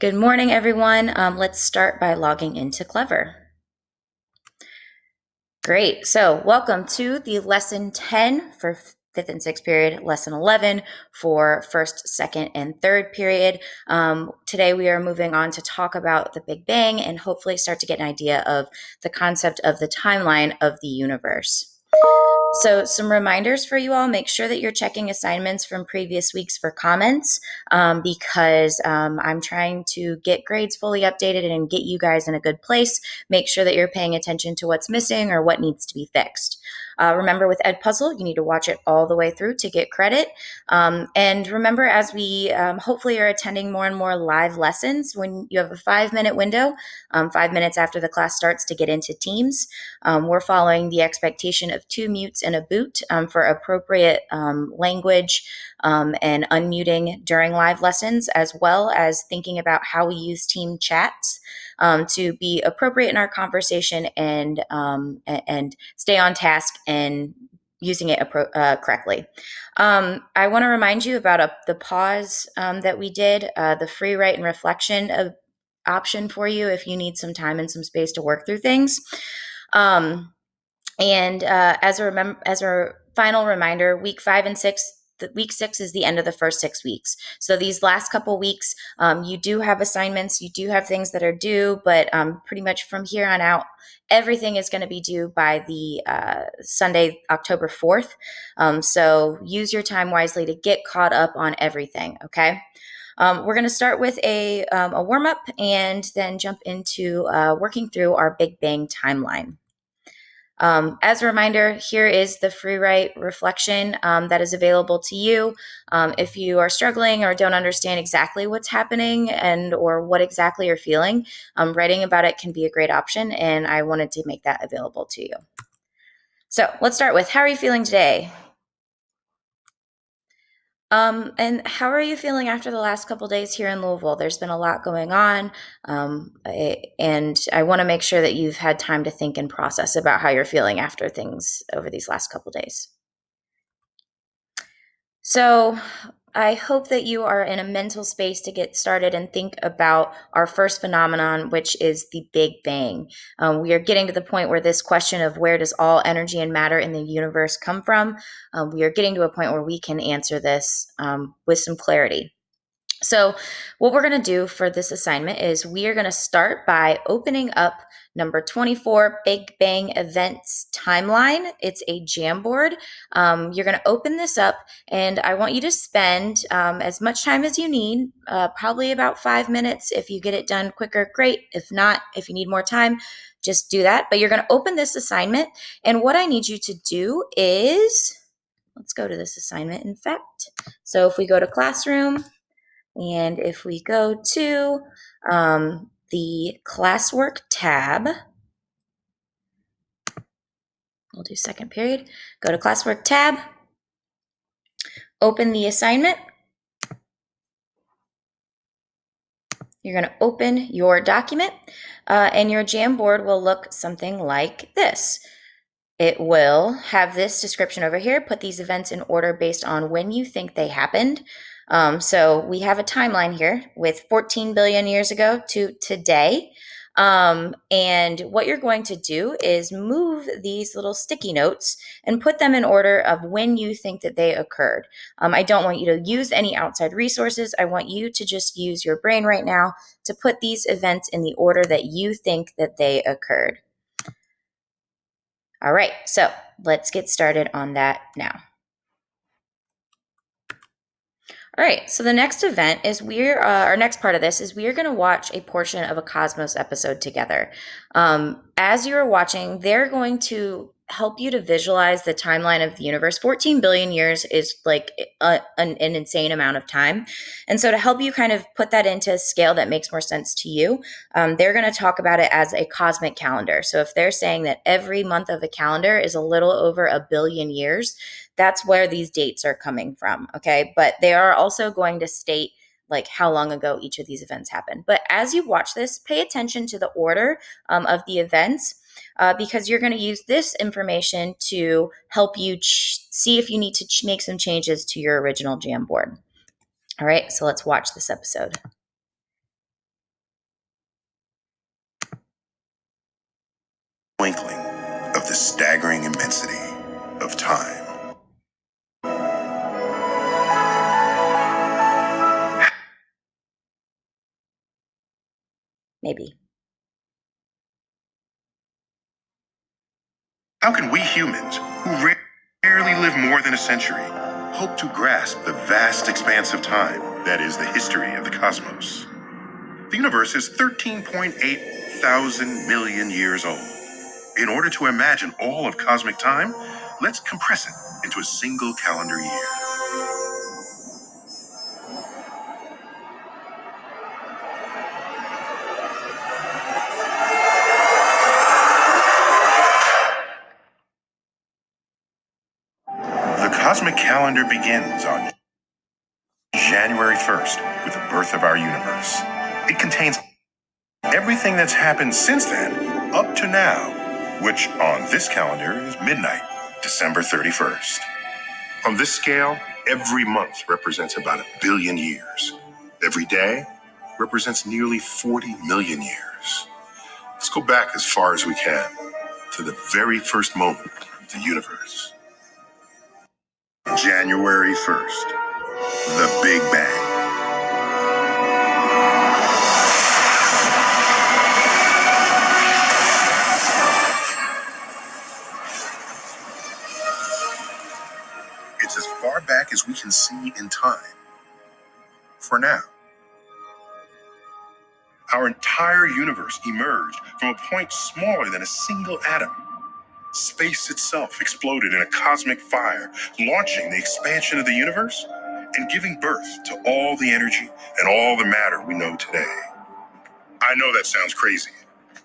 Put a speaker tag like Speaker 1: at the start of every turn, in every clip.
Speaker 1: Good morning, everyone. Let's start by logging into Clever. Great. So welcome to the lesson 10 for fifth and sixth period, lesson 11 for first, second, and third period. Today we are moving on to talk about the Big Bang and hopefully start to get an idea of the concept of the timeline of the universe. So some reminders for you all, make sure that you're checking assignments from previous weeks for comments because I'm trying to get grades fully updated and get you guys in a good place. Make sure that you're paying attention to what's missing or what needs to be fixed. Remember with Edpuzzle, you need to watch it all the way through to get credit. And remember, as we hopefully are attending more and more live lessons, when you have a 5-minute window, 5 minutes after the class starts to get into Teams, we're following the expectation of 2 mutes and a boot for appropriate language and unmuting during live lessons, as well as thinking about how we use team chats to be appropriate in our conversation and stay on task and using it correctly. I want to remind you about the pause that we did, the free write and reflection option for you if you need some time and some space to work through things. As a final reminder, week 5 and 6, week 6 is the end of the first 6 weeks. So these last couple weeks, you do have assignments, you do have things that are due, but pretty much from here on out, everything is going to be due by the Sunday, October 4th. So use your time wisely to get caught up on everything, okay? We're going to start with a warm-up and then jump into working through our Big Bang timeline. As a reminder, here is the free write reflection that is available to you. If you are struggling or don't understand exactly what's happening and or what exactly you're feeling, writing about it can be a great option, and I wanted to make that available to you. So let's start with, how are you feeling today? And how are you feeling after the last couple days here in Louisville? There's been a lot going on, and I want to make sure that you've had time to think and process about how you're feeling after things over these last couple days. So I hope that you are in a mental space to get started and think about our first phenomenon, which is the Big Bang. We are getting to the point where this question of where does all energy and matter in the universe come from, we are getting to a point where we can answer this with some clarity. So what we're going to do for this assignment is we are going to start by opening up number 24, Big Bang Events Timeline. It's a Jamboard. You're going to open this up, and I want you to spend as much time as you need, probably about 5 minutes. If you get it done quicker, great. If not, if you need more time, just do that. But you're going to open this assignment, and what I need you to do is, let's go to this assignment, in fact. So if we go to Classroom, and if we go to the classwork tab, we'll do second period, go to classwork tab, open the assignment. You're going to open your document, and your Jamboard will look something like this. It will have this description over here, put these events in order based on when you think they happened. So we have a timeline here with 14 billion years ago to today. And what you're going to do is move these little sticky notes and put them in order of when you think that they occurred. I don't want you to use any outside resources. I want you to just use your brain right now to put these events in the order that you think that they occurred. All right, so let's get started on that now. All right, so the next event is our next part of this is we are going to watch a portion of a Cosmos episode together. As you are watching, they're going to help you to visualize the timeline of the universe. 14 billion years is like an insane amount of time. And so to help you kind of put that into a scale that makes more sense to you, they're going to talk about it as a cosmic calendar. So if they're saying that every month of a calendar is a little over 1 billion years, that's where these dates are coming from, okay? But they are also going to state like how long ago each of these events happened. But as you watch this, pay attention to the order of the events because you're going to use this information to help you see if you need to make some changes to your original Jamboard. All right, so let's watch this episode.
Speaker 2: twinkling of the staggering immensity of time.
Speaker 1: Maybe.
Speaker 2: How can we humans, who rarely live more than a century, hope to grasp the vast expanse of time that is the history of the cosmos? The universe is 13.8 thousand million years old. In order to imagine all of cosmic time, let's compress it into a single calendar year. The cosmic calendar begins on January 1st with the birth of our universe. It contains everything that's happened since then up to now, which on this calendar is midnight, December 31st. On this scale, every month represents about 1 billion years. Every day represents nearly 40 million years. Let's go back as far as we can to the very first moment of the universe. January 1st, the Big Bang. It's as far back as we can see in time. For now, our entire universe emerged from a point smaller than a single atom. Space itself exploded in a cosmic fire, launching the expansion of the universe and giving birth to all the energy and all the matter we know today. I know that sounds crazy,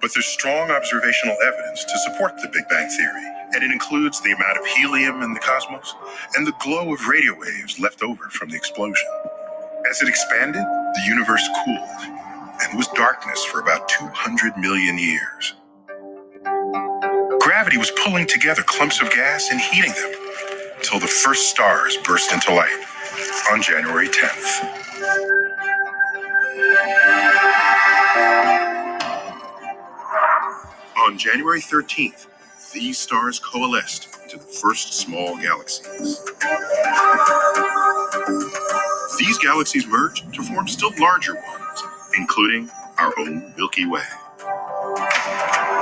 Speaker 2: but there's strong observational evidence to support the Big Bang Theory, and it includes the amount of helium in the cosmos and the glow of radio waves left over from the explosion. As it expanded, the universe cooled and was darkness for about 200 million years. Gravity was pulling together clumps of gas and heating them until the first stars burst into light on January 10th. On January 13th, these stars coalesced into the first small galaxies. These galaxies merged to form still larger ones, including our own Milky Way,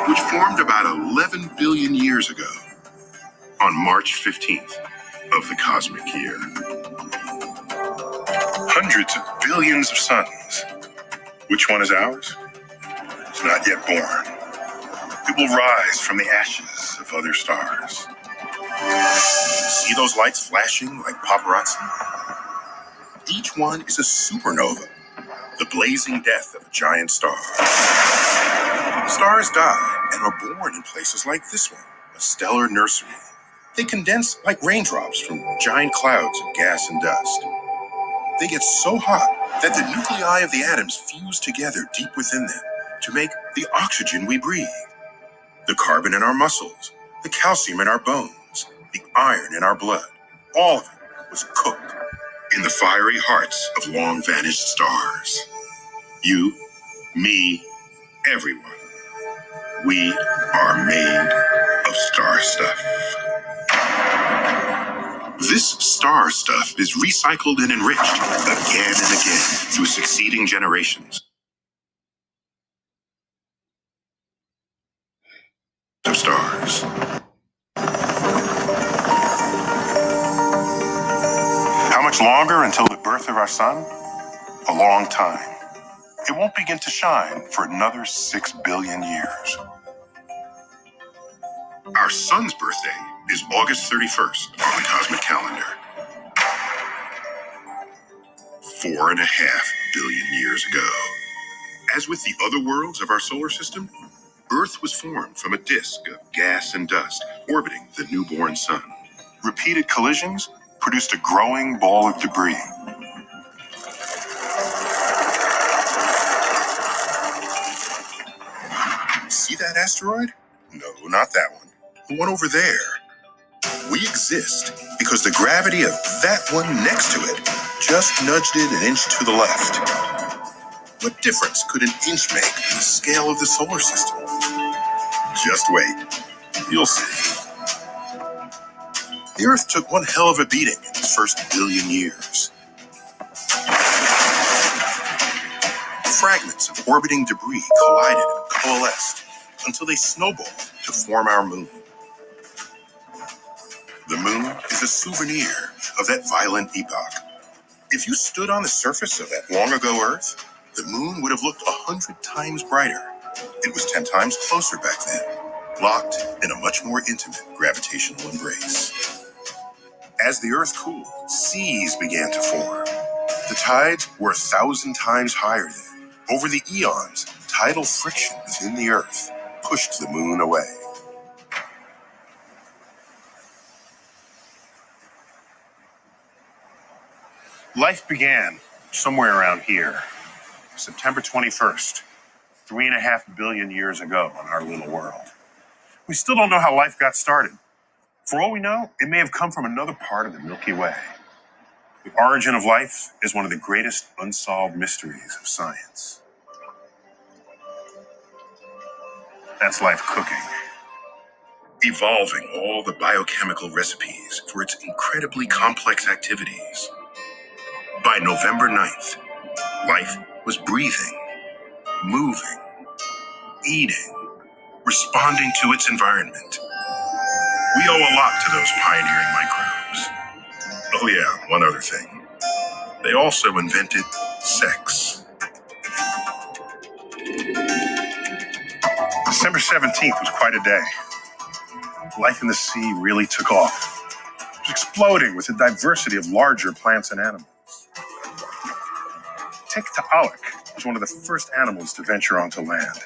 Speaker 2: which formed about 11 billion years ago on March 15th of the cosmic year. Hundreds of billions of suns. Which one is ours? It's not yet born. It will rise from the ashes of other stars. See those lights flashing like paparazzi? Each one is a supernova, the blazing death of a giant star. Stars die and are born in places like this one, a stellar nursery. They condense like raindrops from giant clouds of gas and dust. They get so hot that the nuclei of the atoms fuse together deep within them to make the oxygen we breathe. The carbon in our muscles, the calcium in our bones, the iron in our blood, all of it was cooked in the fiery hearts of long-vanished stars. You, me, everyone. We are made of star stuff. This star stuff is recycled and enriched again and again through succeeding generations of stars. How much longer until the birth of our sun? A long time. It won't begin to shine for another 6 billion years. Our sun's birthday is August 31st on the cosmic calendar. 4.5 billion years ago. As with the other worlds of our solar system, Earth was formed from a disk of gas and dust orbiting the newborn sun. Repeated collisions produced a growing ball of debris. See that asteroid? No, not that one. The one over there. We exist because the gravity of that one next to it just nudged it an inch to the left. What difference could an inch make in the scale of the solar system? Just wait. You'll see. The Earth took one hell of a beating in its first billion years. Fragments of orbiting debris collided and coalesced until they snowballed to form our moon. The moon is a souvenir of that violent epoch. If you stood on the surface of that long ago Earth, the moon would have looked 100 times brighter. It was 10 times closer back then, locked in a much more intimate gravitational embrace. As the Earth cooled, seas began to form. The tides were 1,000 times higher then. Over the eons, tidal friction within the Earth pushed the moon away. Life began somewhere around here, September 21st, 3.5 billion years ago on our little world. We still don't know how life got started. For all we know, it may have come from another part of the Milky Way. The origin of life is one of the greatest unsolved mysteries of science. That's life cooking. Evolving all the biochemical recipes for its incredibly complex activities. By November 9th, life was breathing, moving, eating, responding to its environment. We owe a lot to those pioneering microbes. Oh yeah, one other thing. They also invented sex. December 17th was quite a day. Life in the sea really took off. It was exploding with a diversity of larger plants and animals. Tiktaalik was one of the first animals to venture onto land.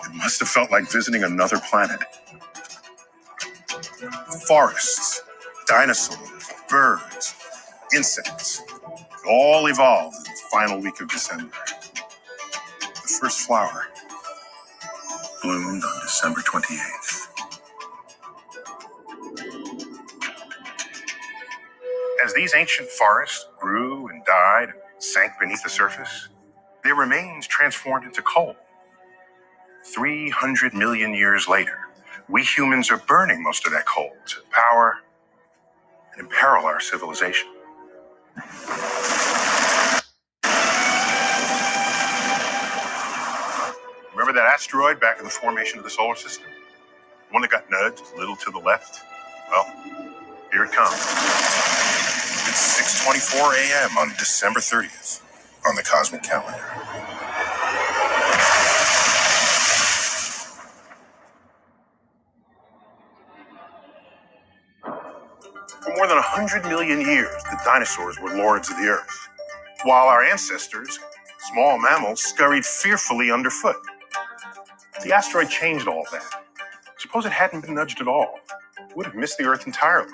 Speaker 2: It must have felt like visiting another planet. Forests, dinosaurs, birds, insects, all evolved in the final week of December. The first flower bloomed on December 28th. As these ancient forests grew and died and sank beneath the surface, their remains transformed into coal. 300 million years later, we humans are burning most of that coal to power and imperil our civilization. Remember that asteroid back in the formation of the solar system? The one that got nudged a little to the left? Well, here it comes. It's 6:24 a.m. on December 30th on the cosmic calendar. For more than 100 million years, the dinosaurs were lords of the earth, while our ancestors, small mammals, scurried fearfully underfoot. The asteroid changed all that. Suppose it hadn't been nudged at all. We would have missed the earth entirely.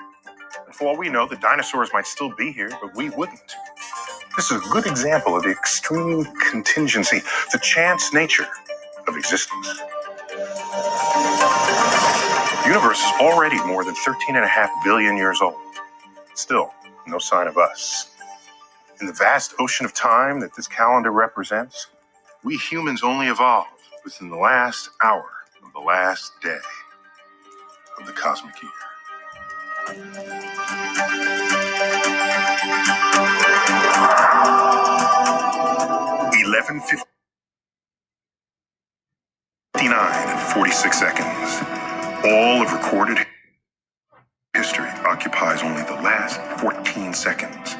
Speaker 2: And for all we know, the dinosaurs might still be here, but we wouldn't. This is a good example of the extreme contingency, the chance nature of existence. The universe is already more than 13.5 billion years old. Still, no sign of us. In the vast ocean of time that this calendar represents, we humans only evolved within the last hour of the last day of the cosmic year. 11:59 and 46 seconds. All of recorded history occupies only the last 14 seconds.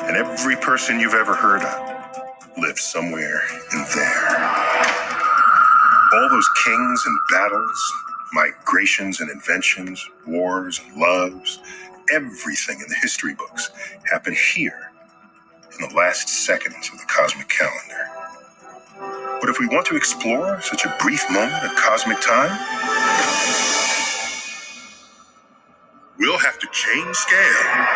Speaker 2: And every person you've ever heard of lives somewhere in there. All those kings and battles, migrations and inventions, wars and loves, everything in the history books happened here in the last seconds of the cosmic calendar. But if we want to explore such a brief moment of cosmic time, we'll have to change scale.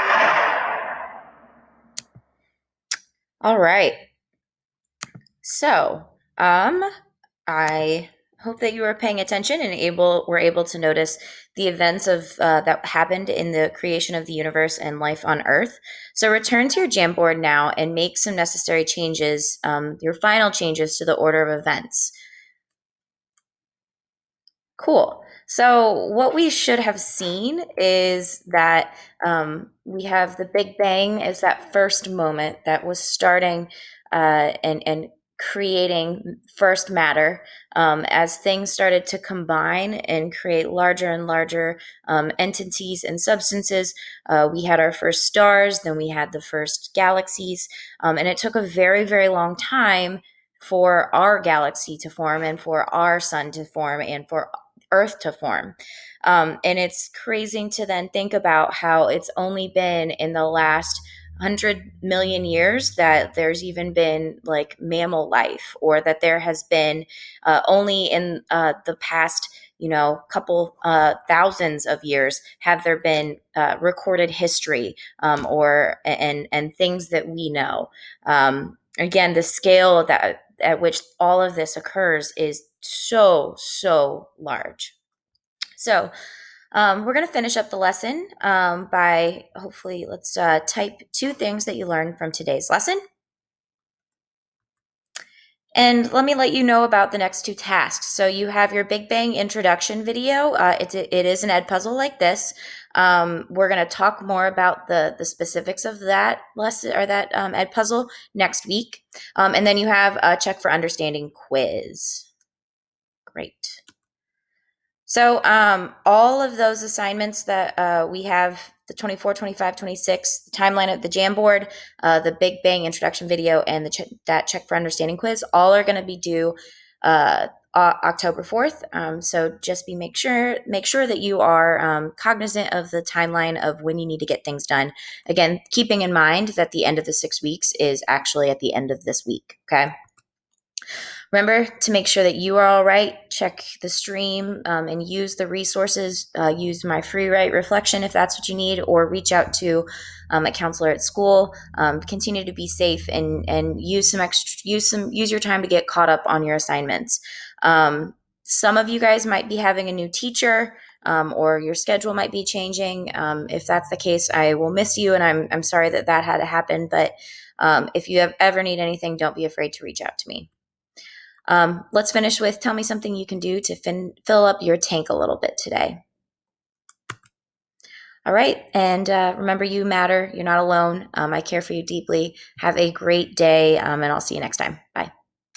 Speaker 2: All right. So, I hope that you were paying attention and were able to notice the events of that happened in the creation of the universe and life on Earth. So return to your Jamboard now and make some necessary changes, your final changes to the order of events.
Speaker 1: Cool. So, what we should have seen is that we have the Big Bang as that first moment that was starting and creating first matter. As things started to combine and create larger and larger entities and substances, we had our first stars, then we had the first galaxies, and it took a very, very long time for our galaxy to form and for our sun to form and for Earth to form. And it's crazy to then think about how it's only been in the last 100 million years that there's even been like mammal life, or that there has been only in the past couple thousands of years have there been recorded history and things that we know. Again, the scale that at which all of this occurs is so large. So we're going to finish up the lesson by hopefully let's type 2 things that you learned from today's lesson. And let me let you know about the next 2 tasks. So you have your Big Bang introduction video. It is an Edpuzzle like this. We're going to talk more about the specifics of that lesson or that Edpuzzle next week. And then you have a check for understanding quiz. Great. So all of those assignments that we have, the 24, 25, 26, the timeline of the Jamboard, the Big Bang introduction video, and that check for understanding quiz, all are going to be due October 4th. So just make sure that you are cognizant of the timeline of when you need to get things done. Again, keeping in mind that the end of the 6 weeks is actually at the end of this week. Okay. Remember to make sure that you are all right. Check the stream and use the resources. Use my free write reflection if that's what you need, or reach out to a counselor at school. Continue to be safe and use your time to get caught up on your assignments. Some of you guys might be having a new teacher, or your schedule might be changing. If that's the case, I will miss you, and I'm sorry that had to happen. But if you ever need anything, don't be afraid to reach out to me. Let's finish with tell me something you can do to fill up your tank a little bit today. All right. And remember, you matter. You're not alone. I care for you deeply. Have a great day, and I'll see you next time. Bye.